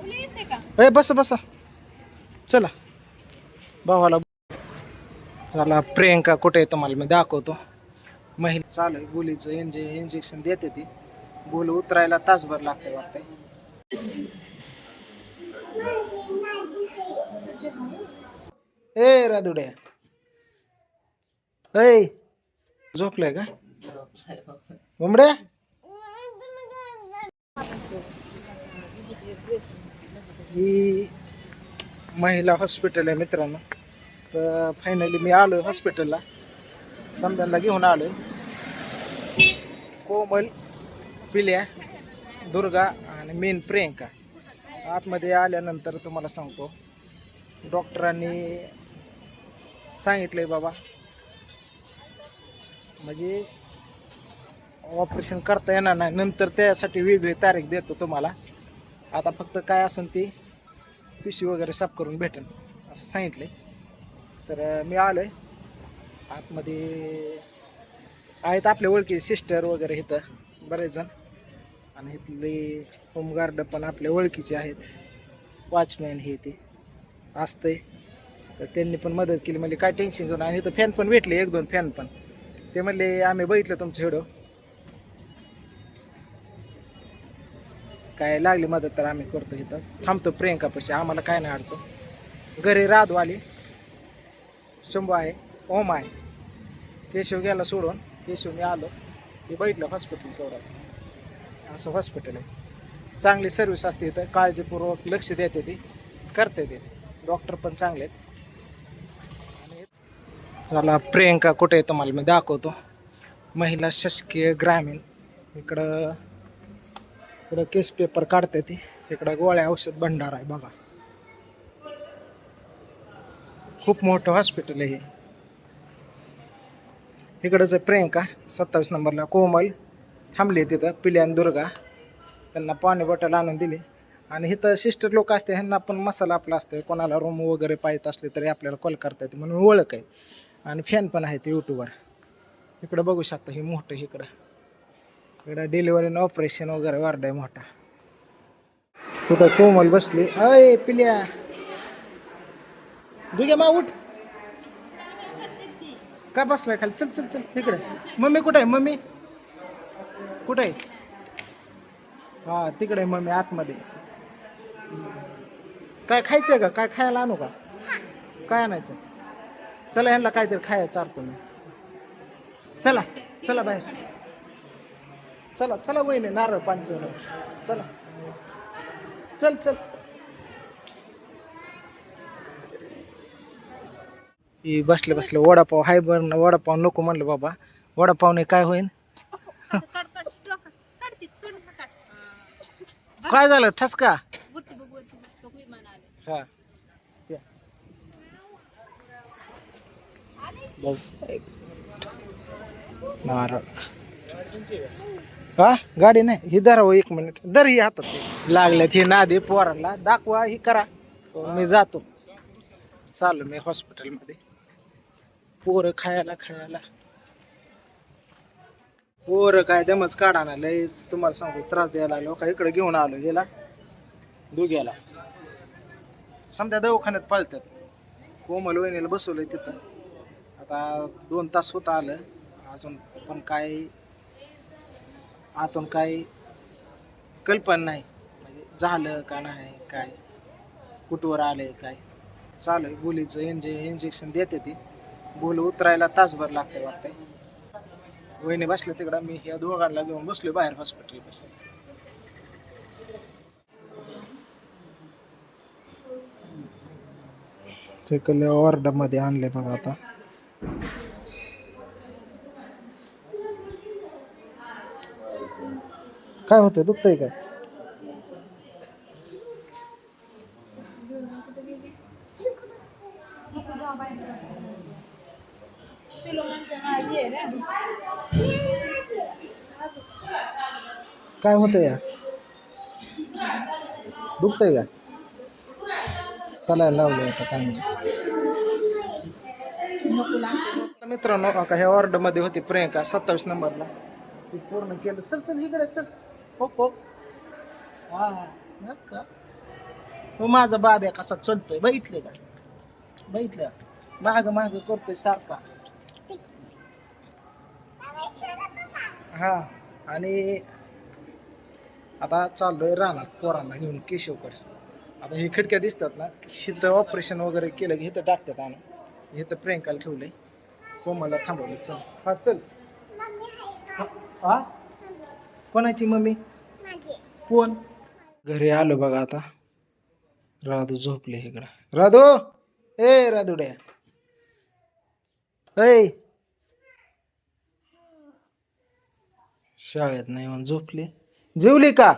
ए बसा बसा चला भावाला त्याला प्रियंका कुठे आहे तुम्हाला मी दाखवतो. महिला चालू आहे गोलीचं इंजेक्शन देते ती. गोल उतरायला तासभर लागते वाटतंय. ए राधुड्या ऐ झोपलाय का मुंबड्या. ही महिला हॉस्पिटल आहे मित्रांनो. तर फायनली मी आलो हॉस्पिटलला. समजायला घेऊन आलोय. कोमल, पिल्या, दुर्गा आणि मेन प्रियंका. आतमध्ये आल्यानंतर तुम्हाला सांगतो डॉक्टरांनी सांगितलंय बाबा म्हणजे ऑपरेशन करता येणार नाही. नंतर त्यासाठी वेगळी तारीख देतो तुम्हाला. आता फक्त काय असेल ती पिशवी वगैरे साफ करून भेटेल असं सांगितले. तर मी आलोय आतमध्ये. आहेत आपल्या ओळखी सिस्टर वगैरे इथं बरेच जण. आणि इथले होमगार्ड पण आपल्या ओळखीचे आहेत. वॉचमॅन हे ते असतंय. तर त्यांनी पण मदत केली. म्हणजे काय टेन्शन घेऊन. आणि इथं फॅन पण भेटले 1-2 फॅन पण. ते म्हणले आम्ही बघितलं तुमचं व्हिडिओ, काय लागली मदत तर आम्ही करतो. इथं थांबतो प्रियंकापाशी. आम्हाला काय नाही अडचण. घरी राधू आली, शंभू आहे, ओम आहे. केशव गेला सोडून. केशव मी आलो मी बघितलं हॉस्पिटल केवढं असं हॉस्पिटल आहे. चांगली सर्व्हिस असते इथं. काळजीपूर्वक लक्ष देते ती करते ते. डॉक्टर पण चांगले आहेत. त्याला प्रियंका कुठे आहे तुम्हाला मी दाखवतो. महिला शासकीय ग्रामीण. इकडं केस पेपर काढते ती. इकडं गोळ्या औषध भंडार आहे बघा. खूप मोठं हॉस्पिटल आहे हे. इकडंच आहे प्रियंका 27 नंबरला. कोमल थांबली तिथं. पिल्या आणि दुर्गा त्यांना पाणी बॉटल आणून दिली. आणि इथं सिस्टर लोक असते ह्यांना पण मसाला आपला असतो. कोणाला रूम वगैरे पाहिजे असले तरी आपल्याला कॉल करता येते म्हणून ओळख आहे. आणि फॅन पण आहे ते यूट्यूबवर. इकडं बघू शकता हे मोठं. इकडं डिलिव्हरी आणि ऑपरेशन वगैरे वार्ड आहे मोठा. तिथं कोमल बसली. अय पिल्या दुग्या मा उठ. का बसलाय खाली. चल चल चल इकडे. मम्मी कुठे आहे. मम्मी कुठे आहे. हा तिकडे आहे मम्मी आतमध्ये. काय खायचंय का. काय खायला आणू का. काय आणायचं. चला ह्यांना काहीतरी खायला चालतो मी. चला चला बाहेर. चला चला वहिनी नारळ पाणी पिऊन. चला चल चल. ही बसले बसले वडापाव हाय. बरं वडापाव नको म्हणलं बाबा. वडापावने काय होईन. काय झालं ठसका. हा नारळ. हा गाडी नाही ही धरा. 1 मिनिट दर. ही हातात लागल्यात ही नादी पोरांना दाखवा ही करा. मी जातो. चालू मी हॉस्पिटलमध्ये. पोरं खायला पोरं काय दमच काढा ना. लयच तुम्हाला सांगतो त्रास द्यायला लागलो का. इकडे घेऊन आलो याला दुग्याला. समजा दवाखान्यात पळतात. कोमल वहिनीला बसवलंय तिथं. आता 2 तास होत आलं अजून पण काय आतून काही कल्पना नाही म्हणजे झालं का नाही काय कुठवर आलंय काय. चालू आहे गोलीचं इंजेक्शन देते ती. गोल उतरायला तासभर लागते वाटतंय. वहिनी बसले तिकडं. मी ह्या दोघांना घेऊन बसलो बाहेर हॉस्पिटलपासून. ते वॉर्डामध्ये आणले बघा आता. काय होतंय दुखतंय काय. काय होतंय या. दुखतंय का. सलाईन लावले आता काय नाही. मित्रांनो का ह्या वॉर्डमध्ये होती प्रियंका 27 नंबरला. ती पूर्ण केलं. चल चल इकडे चल. हो हो हा हा हो माझा बाब्या कसा चलतोय बघितले का, बघितलं माग माग करतोय सारखा. हा आणि आता चाललोय रानात पोरांना घेऊन केशवकडे. आता ही खिडक्या दिसतात ना, इथं ऑपरेशन वगैरे केलं की इथं टाकतात आणून. इथं प्रियंकाला ठेवलंय, कोमलला थांबवलं. चल हा चल. हा कोणाची मम्मी? कोण? घरी आलो बघा आता. राधू झोपले इकडं. राधू ए राधुड्या ऐ शाळेत नाही येऊन झोपली. जेवली का?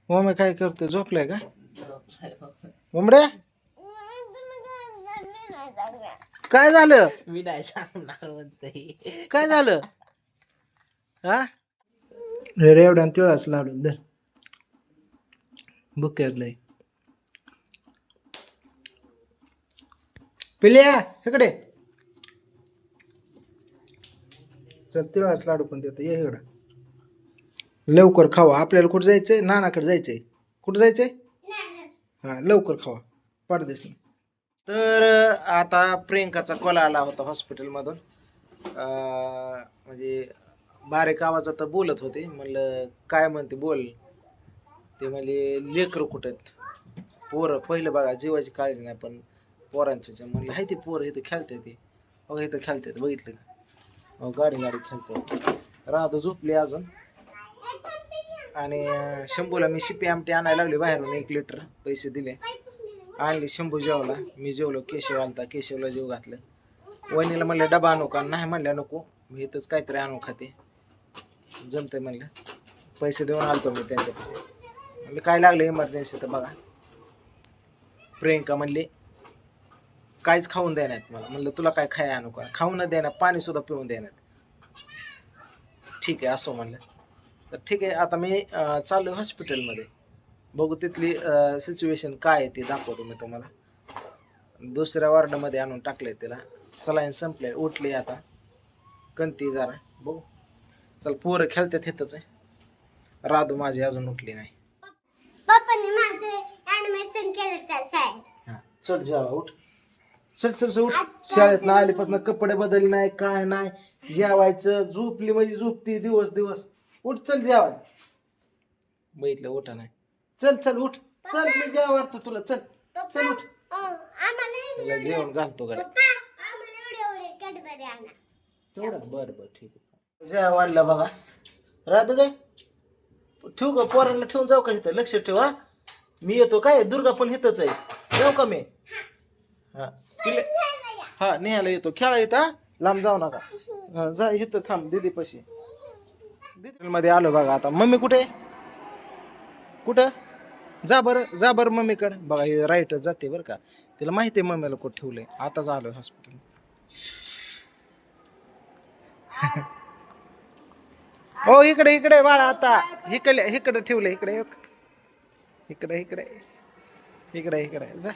मम्मी काय करते, झोपलाय का ममड्या? काय झालं? मी नाही सांगणार म्हणते. काय झालं? हा रे एवढ्या तिळाच लाडून दर बुक्यात लय. पिल्या इकडे चल, तिळाच लाडू पण देतो, ये इकडं. लवकर खावा, आपल्याला कुठं जायचंय? नानाकडे जायचंय. कुठं जायचंय? हा लवकर खावा, पडदेस ना. तर आता प्रियंकाचा कॉल आला होता हॉस्पिटलमधून. म्हणजे बारीक आवाजात तर बोलत होते. म्हणलं काय म्हणते बोल. ते म्हणले लेकरं कुठं आहेत? पोरं पहिलं बघा जीवाची काळजी नाही, पण पोरांचं म्हणलं हाय ते पोरं इथं खेळते ते. बघा इथं खेळतात, बघितलं का? गाडी गाडी खेळतात. राधू झोपली अजून. आणि शंभूला मी शिपी आमटी आणायला लागली बाहेरून 1 लिटर, पैसे दिले आणली. शंभू जेवला, मी जेवलो. केशव आलता, केशवला जेव घातलं. वहिनीला म्हणलं डबा आणू का? नाही म्हणल्या नको, मी इथंच काहीतरी आणू खाते, जमतंय म्हणलं. पैसे देऊन आलतो मी त्यांच्या पैसे. मी काय लागलं इमर्जन्सी तर बघा. प्रियंका म्हणली काहीच खाऊन देण्यात मला. म्हणलं तुला काय खाय आणू का? खाऊन न देणार, पाणी सुद्धा पिऊन देण्यात. ठीक आहे असो म्हणलं. तर ठीक आहे, आता मी चाललो हॉस्पिटलमध्ये. बघू तिथली सिच्युएशन काय आहे ते दाखवतो मी तुम्हाला. दुसऱ्या वॉर्डमध्ये आणून टाकले तिला. सलाईन संपले, उठली आता, कंती जरा. बघू चल, पोरं खेळतात इथंच आहे. राधू माझी अजून उठली नाही. पप्पांनी माझं ऍडमिशन केलं का शाळेत? हा चल जेवा, उठ. चल चल चल उठ. शाळेत ना आलीपासून कपडे बदलले नाही, काय नाही. जेवायचं, झोपली म्हणजे झोपती दिवस दिवस. उठ चल जेवाय. बघितलं उठा नाही. चल चल उठ. चल मी जेवा वाटतं तुला. चल चल उठ. आम्हाला जेवण घालतो गड्या. पप्पा आम्हाला एवढे कॅडबरी आणा. तेवढं बरं बरं ठीक आहे. जेवा वाढला बघा. राधुडे ठेवू का? पोरांना ठेवून जाऊ का इथं? लक्ष ठेव हा. मी येतो. काय दुर्गा पण इथंच आहे, जाऊ का मी? हा हा नेहायला येतो. खेळा येतं, लांब जाऊ नका. जा इथं थांब दीदी पशी. मध्ये आलो बघा आता. मम्मी कुठे? कुठं? जा बरं जा बरं मम्मीकडे. बघा हे राईट जाते बरं का, तिला माहिती आहे मम्मीला कुठं ठेवलंय. आताच आलो हॉस्पिटल. हो इकडे इकडे बाळा. आता इकडे इकडे ठेवलं. इकडे इकडे इकडे इकडे इकडे जा.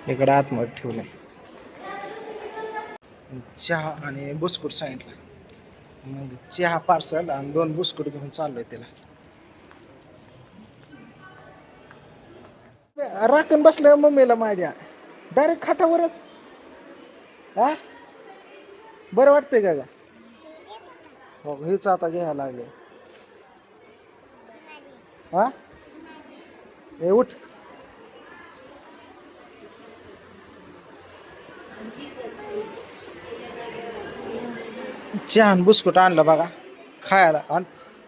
इकडे आतमध्ये ठेवलंय. चहा आणि बिस्कुट सांगितलं. मग चहा पार्सल आणि 2 बिस्कुट घेऊन चाललोय तिला. राखण बसलं मम्मीला माझ्या डायरेक्ट खाटावरच. हा बरं वाटतंय का? हो हेच आता घ्यायला लागले. हा हे उठ. चहा आणि बिस्कुट आणलं बघा खायला. आणि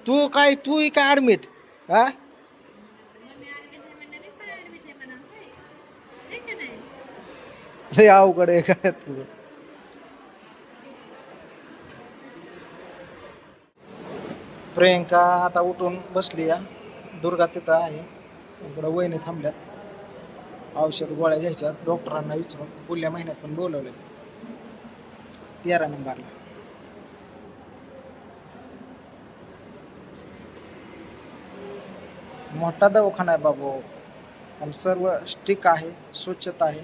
तू काय ऍडमिट? हा लय अवघड आहे काय तुझं. प्रियंका आता उठून बसली. या दुर्गा तिथं आहे. इकडं वहिनी थांबल्यात. औषध गोळ्या घ्यायच्या डॉक्टरांना विचारून. पुढल्या महिन्यात पण बोलवले 13 नंबरला. मोठा दवाखाना आहे बाबू. आणि सर्व स्टिक आहे, स्वच्छता आहे.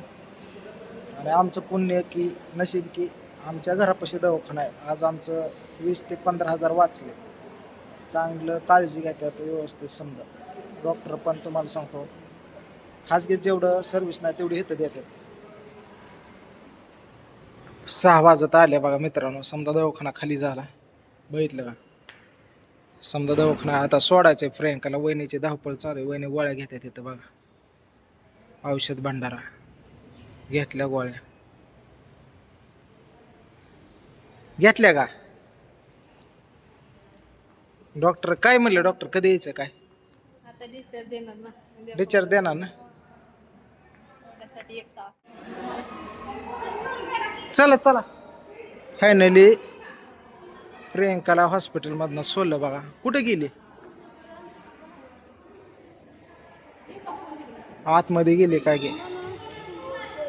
आणि आमचं पुण्य की नशीब की आमच्या घरापाशी दवाखाना आहे. आज आमचं 20 ते 15,000 वाचले. चांगलं काळजी घेतात व्यवस्थित समजा. डॉक्टर पण तुम्हाला सांगतो खाजगीत जेवढं सर्व्हिस नाही तेवढी इथं देतात. 6 वाजत आले बघा मित्रांनो. समजा दवाखाना खाली झाला. बघितलं का? समजा दवाखाना आता सोडायचं आहे. प्रियंकाला वहिनीची धावपळ चालू आहे. वहिनी गोळ्या घेतात तिथं बघा. औषध भंडारा घेतल्या गोळ्या घेतल्या का? डॉक्टर काय म्हणलं? डॉक्टर कधी यायचं काय? आता डिस्चार्ज देणार ना उद्या डिस्चार्ज देणार ना? त्यासाठी 1 तास. चला चला. फायनली प्रियंकाला हॉस्पिटलमधनं सोडलं बघा. कुठे गेली? आतमध्ये गेली काय गे?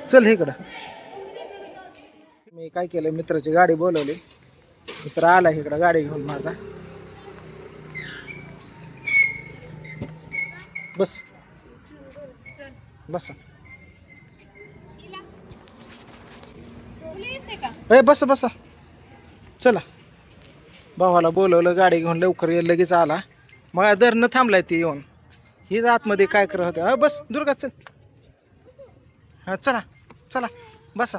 चल इकडं. मी काय केलं, मित्राची गाडी बोलवली. मित्र आला इकडं गाडी घेऊन माझा. बस बसा. बस बसा. चला. भावाला बोलवलं गाडी घेऊन. लवकर ये. लगेच आला. मग दर न थांबलाय ती येऊन. हीच आतमध्ये काय करत होते. हा बस दुर्गा चल. हा चला चला बसा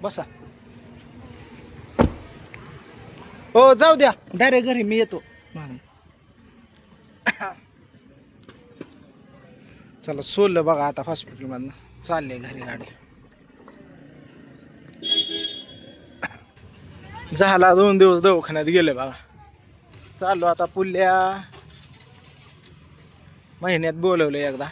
बसा. हो जाऊ द्या. डायरेक्ट घरी मी येतो. चला सोडलं बघा आता हॉस्पिटलमधनं. चालले घरी गाडी. झाला 2 दिवस दवाखान्यात गेले बघा. चाललो आता पुढल्या महिन्यात बोलवलं एकदा.